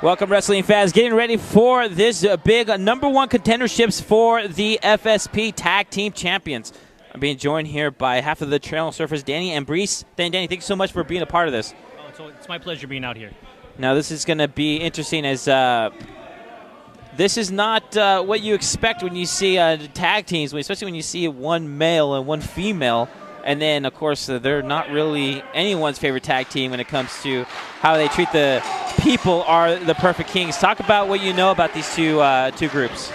Welcome, wrestling fans. Getting ready for this big #1 contenderships for the FSP Tag Team Champions. I'm being joined here by half of the Trail Surfers, Danny and Brees. Danny, thank you so much for being a part of this. Oh, it's my pleasure being out here. Now, this is going to be interesting as this is not what you expect when you see tag teams, especially when you see one male and one female. And then, of course, they're not really anyone's favorite tag team when it comes to how they treat the people are the Perfect Kings. Talk about what you know about these two groups.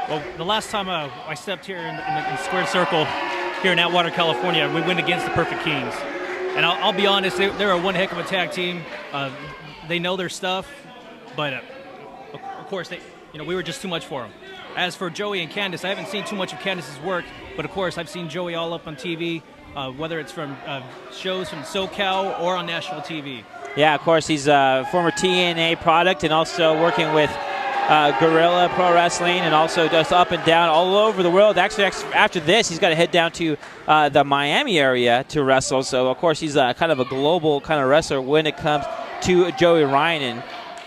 Well, the last time I stepped here in the squared circle here in Atwater, California, we went against the Perfect Kings. And I'll be honest, they're a one heck of a tag team. They know their stuff, but of course, we were just too much for them. As for Joey and Candice, I haven't seen too much of Candice's work, but of course I've seen Joey all up on TV, whether it's from shows from SoCal or on national TV. Yeah, of course, he's a former TNA product and also working with Guerrilla Pro Wrestling and also just up and down all over the world. Actually, after this, he's got to head down to the Miami area to wrestle. So, of course, he's kind of a global kind of wrestler when it comes to Joey Ryan.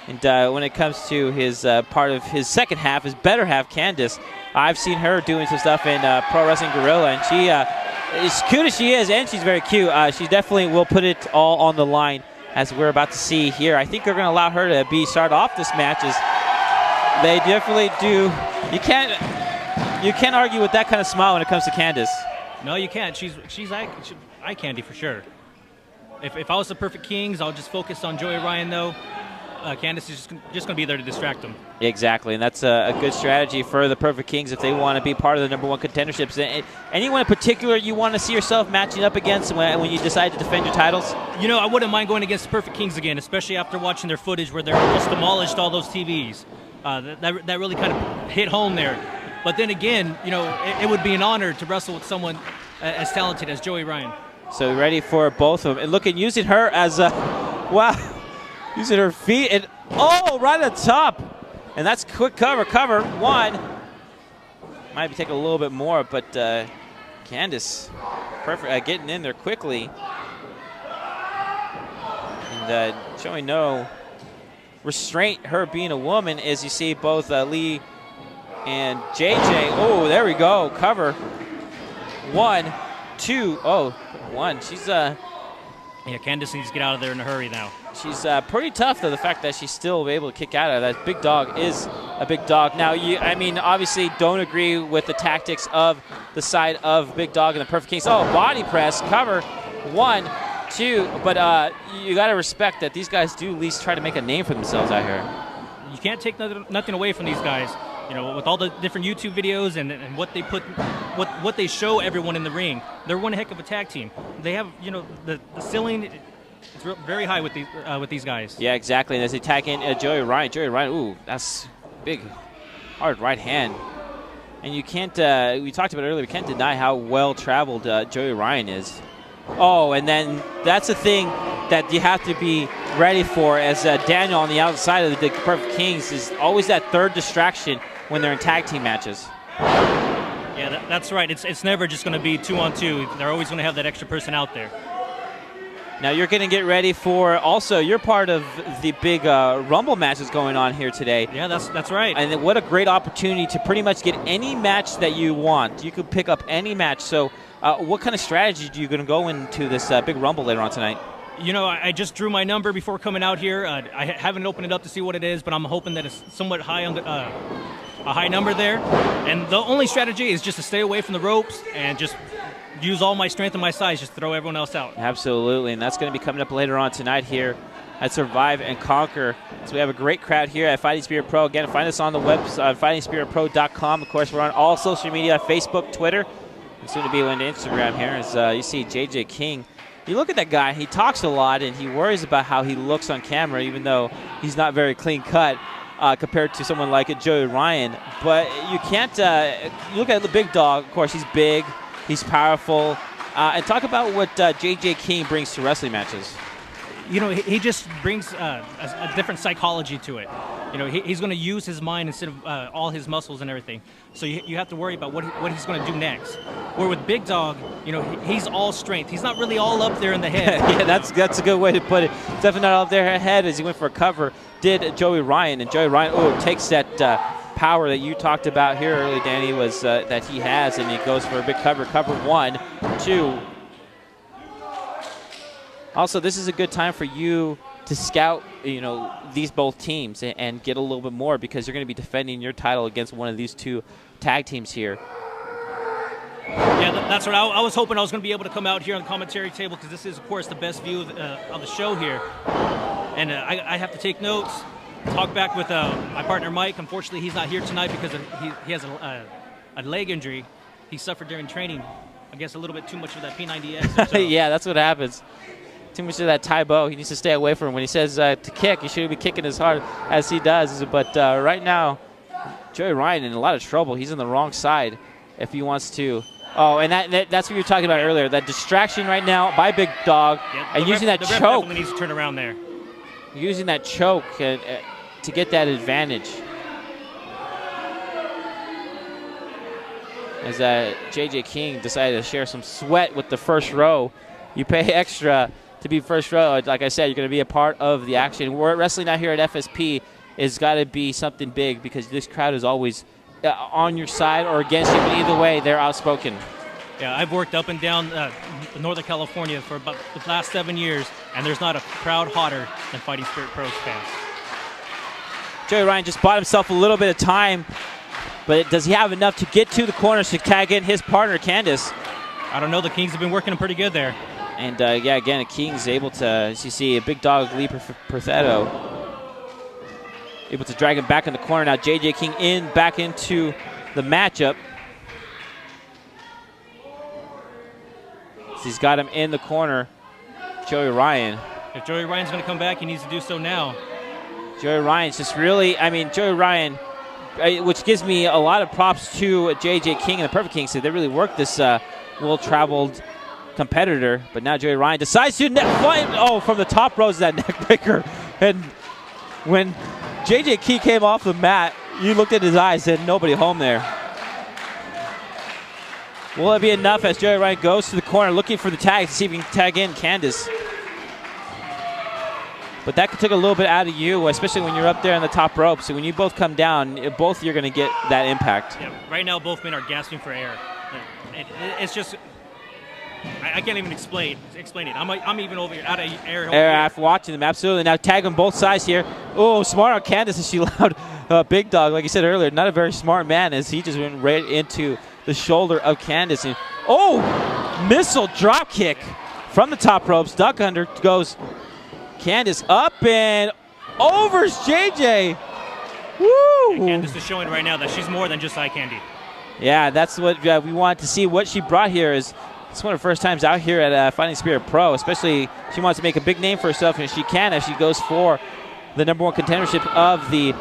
And when it comes to his part of his second half, his better half, Candice, I've seen her doing some stuff in Pro Wrestling Guerrilla, and she, as cute as she is, and she's very cute, she definitely will put it all on the line, as we're about to see here. I think they're going to allow her to start off this match, as they definitely do. You can't argue with that kind of smile when it comes to Candice. No, you can't. She's eye candy for sure. If I was the Perfect Kings, I'll just focus on Joey Ryan, though. Candice is just going to be there to distract them. Exactly, and that's a good strategy for the Perfect Kings if they want to be part of the #1 contenderships. Anyone in particular you want to see yourself matching up against when you decide to defend your titles? I wouldn't mind going against the Perfect Kings again, especially after watching their footage where they just demolished all those TVs. That really kind of hit home there. But then again, it would be an honor to wrestle with someone as talented as Joey Ryan. So ready for both of them. And look at using her as a, wow. Using her feet, and right at the top. And that's quick cover one. Might be taking a little bit more, but Candice, perfect, getting in there quickly. And showing no restraint, her being a woman, as you see both Lee and JJ. Oh, there we go, cover. 1, 2, one. She's Yeah, Candice needs to get out of there in a hurry now. She's pretty tough, though, the fact that she's still able to kick out of that. Big Dog is a big dog. Now, obviously don't agree with the tactics of the side of Big Dog and the Perfect Kings. Oh, body press, cover, 1, 2. But you got to respect that these guys do at least try to make a name for themselves out here. You can't take nothing away from these guys. With all the different YouTube videos and what they put, what they show everyone in the ring, they're one heck of a tag team. They have, the ceiling is very high with these guys. Yeah, exactly. And as they tag in Joey Ryan, ooh, that's big, hard right hand. And you can't, we talked about it earlier, we can't deny how well-traveled Joey Ryan is. Oh, and then that's the thing that you have to be ready for, as Daniel on the outside of the Perfect Kings is always that third distraction when they're in tag team matches. Yeah, that's right. It's never just going to be 2-on-2. They're always going to have that extra person out there. Now you're going to get ready for, also, you're part of the big Rumble matches going on here today. Yeah, that's right. And what a great opportunity to pretty much get any match that you want. You could pick up any match. So what kind of strategy are you going to go into this big Rumble later on tonight? I just drew my number before coming out here. I haven't opened it up to see what it is, but I'm hoping that it's somewhat high on a high number there. And the only strategy is just to stay away from the ropes and just use all my strength and my size, just throw everyone else out. Absolutely, and that's going to be coming up later on tonight here at Survive and Conquer. So we have a great crowd here at Fighting Spirit Pro. Again, find us on the website, fightingspiritpro.com. Of course, we're on all social media, Facebook, Twitter, and soon to be on Instagram here. As you see JJ King. You look at that guy, he talks a lot, and he worries about how he looks on camera, even though he's not very clean cut compared to someone like Joey Ryan. But you can't look at the Big Dog. Of course, he's big, he's powerful. And talk about what JJ King brings to wrestling matches. He just brings a different psychology to it. You know, he's going to use his mind instead of all his muscles and everything. So you have to worry about what he's going to do next. Where with Big Dog, you know, he's all strength. He's not really all up there in the head. Yeah, that's a good way to put it. Definitely not up there ahead as he went for a cover. Did Joey Ryan, and Joey Ryan takes that power that you talked about here early, Danny, was that he has, and he goes for a big cover. Cover 1, 2. Also, this is a good time for you to scout, you know, these both teams and get a little bit more, because you're going to be defending your title against one of these two tag teams here. Yeah, that's what I was hoping I was going to be able to come out here on the commentary table, because this is, of course, the best view of the show here. And I have to take notes, talk back with my partner Mike. Unfortunately, he's not here tonight because he has a leg injury he suffered during training. I guess a little bit too much of that P90X. So. Yeah, that's what happens. Too much of that Taibo. He needs to stay away from him. When he says to kick, he shouldn't be kicking as hard as he does. But right now, Joey Ryan in a lot of trouble. He's on the wrong side if he wants to. Oh, and that's what you were talking about earlier. That distraction right now by Big Dog, yeah, and using that choke. choke. Needs to turn around there. Using that choke to get that advantage. As J.J. King decided to share some sweat with the first row. You pay extra to be first row. Like I said, you're going to be a part of the action. We're wrestling out here at FSP has got to be something big, because this crowd is always on your side or against you, but either way, they're outspoken. Yeah, I've worked up and down Northern California for about the last 7 years, and there's not a crowd hotter than Fighting Spirit Pros fans. Joey Ryan just bought himself a little bit of time, but does he have enough to get to the corners to tag in his partner, Candice? I don't know. The Kings have been working him pretty good there. And, yeah, again, King's able to, as you see, a Big Dog Lee Perfetto able to drag him back in the corner. Now J.J. King back into the matchup. So he's got him in the corner, Joey Ryan. If Joey Ryan's going to come back, he needs to do so now. Joey Ryan's just really, Joey Ryan, which gives me a lot of props to J.J. King and the Perfect King. So they really worked this well-traveled competitor. But now Joey Ryan decides to from the top rows that neck breaker. And when J.J. King came off the mat, you looked at his eyes and said, nobody home there. Will it be enough as Joey Ryan goes to the corner looking for the tag to see if he can tag in Candice? But that took a little bit out of you, especially when you're up there on the top rope. So when you both come down, both you're going to get that impact. Yeah, right now, both men are gasping for air. It's just, I can't even explain it. I'm even over here out of air. After watching them, absolutely. Now tag them both sides here. Oh, smart on Candice as she allowed Big Dog, like you said earlier, not a very smart man, as he just went right into the shoulder of Candice. And, missile drop kick from the top ropes. Duck under goes Candice up and overs JJ. Woo! And Candice is showing right now that she's more than just eye candy. Yeah, that's what we want to see. What she brought here is, it's one of her first times out here at Fighting Spirit Pro. Especially, she wants to make a big name for herself, and she can if she goes for the #1 contendership of the.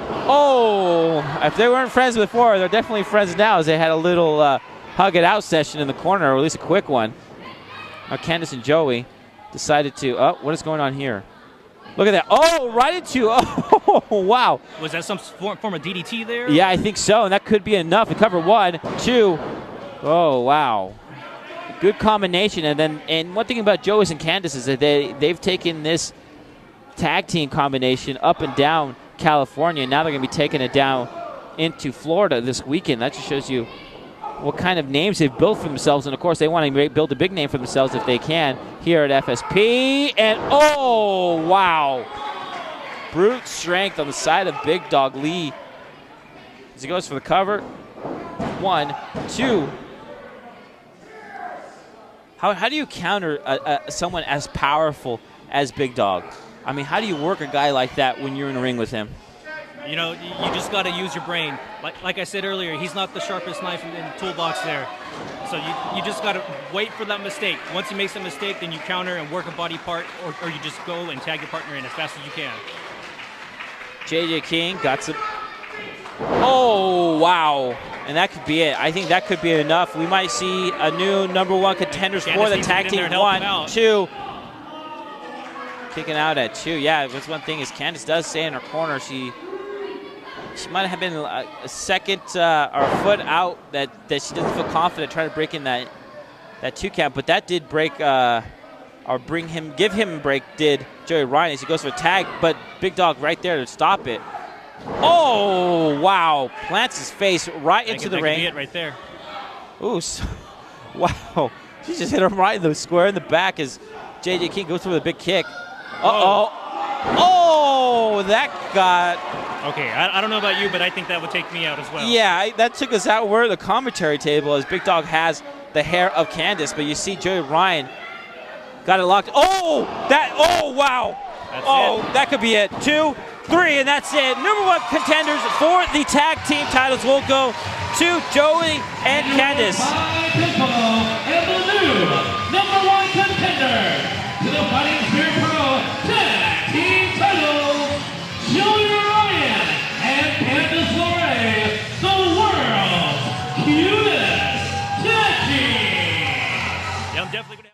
If they weren't friends before, they're definitely friends now, as they had a little hug it out session in the corner, or at least a quick one. Now Candice and Joey decided to. What is going on here? Look at that. Right into. Wow. Was that some form of DDT there? Yeah, I think so, and that could be enough to cover 1, 2. Oh, wow. Good combination. And one thing about Joey's and Candice is that they've taken this tag team combination up and down California. Now they're going to be taking it down into Florida this weekend. That just shows you what kind of names they've built for themselves. And, of course, they want to build a big name for themselves if they can here at FSP. And, wow. Brute strength on the side of Big Dog Lee as he goes for the cover. 1, 2. How do you counter someone as powerful as Big Dog? How do you work a guy like that when you're in the ring with him? You know, you just got to use your brain. Like I said earlier, he's not the sharpest knife in the toolbox there. So you just got to wait for that mistake. Once he makes a mistake, then you counter and work a body part, or you just go and tag your partner in as fast as you can. J.J. King got some. Wow. And that could be it. I think that could be enough. We might see a new #1 contenders for the tag team. 1, 2. Kicking out at 2. Yeah, that's one thing is Candice does stay in her corner. She she might have been a second or a foot out that she doesn't feel confident trying to break in that 2 count. But that did break or give him a break, did Joey Ryan as he goes for a tag. But Big Dog right there to stop it. Oh, wow. Plants his face right into the ring. That could be it right there. Ooh, wow. She just hit him right in the square in the back as J.J. King goes for the big kick. Uh-oh. Oh, that got... Okay, I don't know about you, but I think that would take me out as well. Yeah, that took us out. We're at the commentary table as Big Dog has the hair of Candice, but you see Joey Ryan got it locked. Oh, wow. That could be it. 2, 3, and that's it. Number 1 contenders for the tag team titles will go to Joey and Candice. And the new number 1 contender to the Fighting Spirit Pro Tag Team titles, Joey Ryan and Candice LeRae, the world's cutest tag team. Yeah, I'm definitely going to